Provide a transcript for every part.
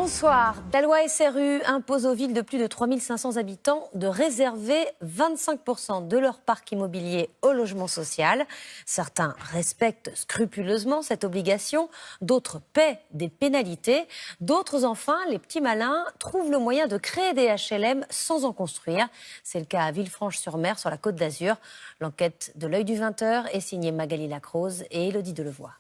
Bonsoir. La loi SRU impose aux villes de plus de 3500 habitants de réserver 25% de leur parc immobilier au logement social. Certains respectent scrupuleusement cette obligation, d'autres paient des pénalités. D'autres, enfin, les petits malins, trouvent le moyen de créer des HLM sans en construire. C'est le cas à Villefranche-sur-Mer, sur la Côte d'Azur. L'enquête de l'Œil du 20h est signée Magali Lacrose et Élodie Delevoye.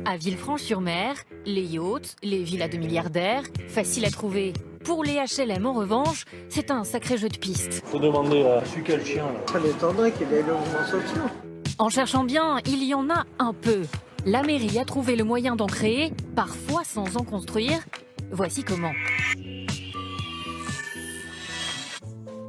À Villefranche-sur-Mer, les yachts, les villas de milliardaires, faciles à trouver. Pour les HLM, en revanche, c'est un sacré jeu de piste. Faut demander à celui qui a le chien. Ça m'étonnerait qu'il y ait des logements sociaux. En cherchant bien, il y en a un peu. La mairie a trouvé le moyen d'en créer, parfois sans en construire. Voici comment.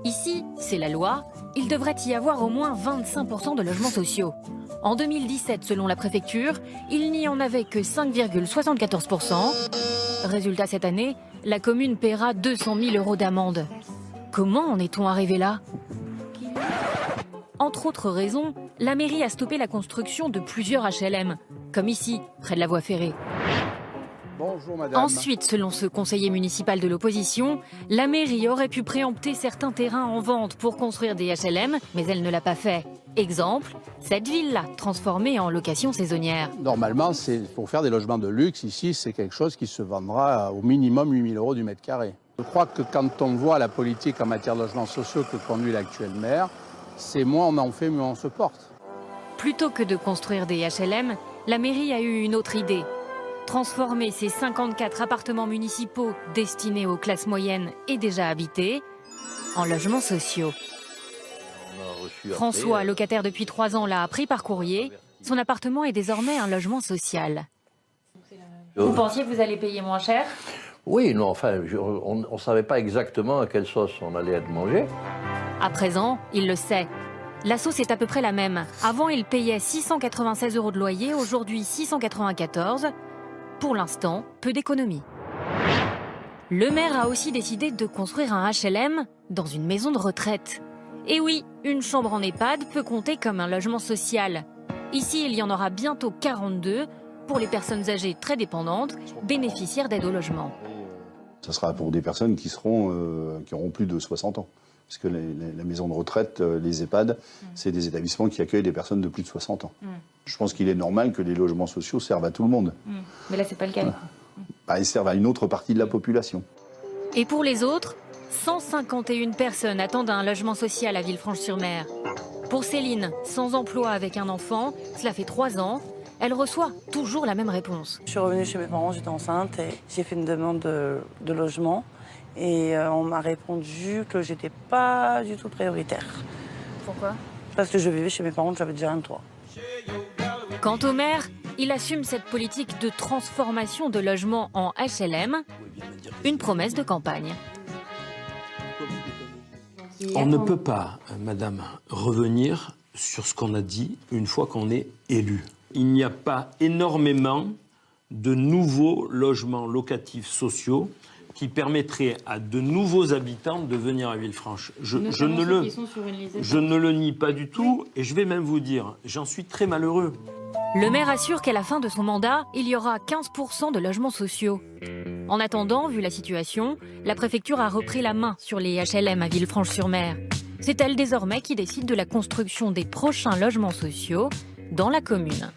Ici, c'est la loi. Il devrait y avoir au moins 25% de logements sociaux. En 2017, selon la préfecture, il n'y en avait que 5,74%. Résultat, cette année, la commune paiera 200 000 € d'amende. Comment en est-on arrivé là? Entre autres raisons, la mairie a stoppé la construction de plusieurs HLM, comme ici, près de la voie ferrée. Bonjour, madame. Ensuite, selon ce conseiller municipal de l'opposition, la mairie aurait pu préempter certains terrains en vente pour construire des HLM, mais elle ne l'a pas fait. Exemple, cette villa transformée en location saisonnière. Normalement, c'est pour faire des logements de luxe. Ici, c'est quelque chose qui se vendra au minimum 8 000 € du mètre carré. Je crois que quand on voit la politique en matière de logements sociaux que conduit l'actuel maire, c'est moins on en fait, mieux on se porte. Plutôt que de construire des HLM, la mairie a eu une autre idée. Transformer ces 54 appartements municipaux destinés aux classes moyennes et déjà habités en logements sociaux. François, locataire depuis 3 ans, l'a appris par courrier. Son appartement est désormais un logement social. Vous pensiez que vous allez payer moins cher? Oui, non, enfin, on ne savait pas exactement à quelle sauce on allait être mangé. À présent, il le sait. La sauce est à peu près la même. Avant, il payait 696 € de loyer, aujourd'hui 694. Pour l'instant, peu d'économies. Le maire a aussi décidé de construire un HLM dans une maison de retraite. Et oui, une chambre en EHPAD peut compter comme un logement social. Ici, il y en aura bientôt 42 pour les personnes âgées très dépendantes, bénéficiaires d'aide au logement. Ça sera pour des personnes qui auront plus de 60 ans. Parce que la maison de retraite, les EHPAD, c'est des établissements qui accueillent des personnes de plus de 60 ans. Je pense qu'il est normal que les logements sociaux servent à tout le monde. Mais là, c'est pas le cas. Bah, ils servent à une autre partie de la population. Et pour les autres, 151 personnes attendent un logement social à Villefranche-sur-Mer. Pour Céline, sans emploi avec un enfant, cela fait 3 ans, elle reçoit toujours la même réponse. Je suis revenue chez mes parents, j'étais enceinte et j'ai fait une demande de logement. Et on m'a répondu que j'étais pas du tout prioritaire. Pourquoi? Parce que je vivais chez mes parents, j'avais déjà un toit. Quant au maire, il assume cette politique de transformation de logements en HLM, une promesse de campagne. On ne peut pas, madame, revenir sur ce qu'on a dit une fois qu'on est élu. Il n'y a pas énormément de nouveaux logements locatifs sociaux qui permettrait à de nouveaux habitants de venir à Villefranche. Je ne le nie pas du tout, et je vais même vous dire, j'en suis très malheureux. Le maire assure qu'à la fin de son mandat, il y aura 15% de logements sociaux. En attendant, vu la situation, la préfecture a repris la main sur les HLM à Villefranche-sur-Mer. C'est elle désormais qui décide de la construction des prochains logements sociaux dans la commune.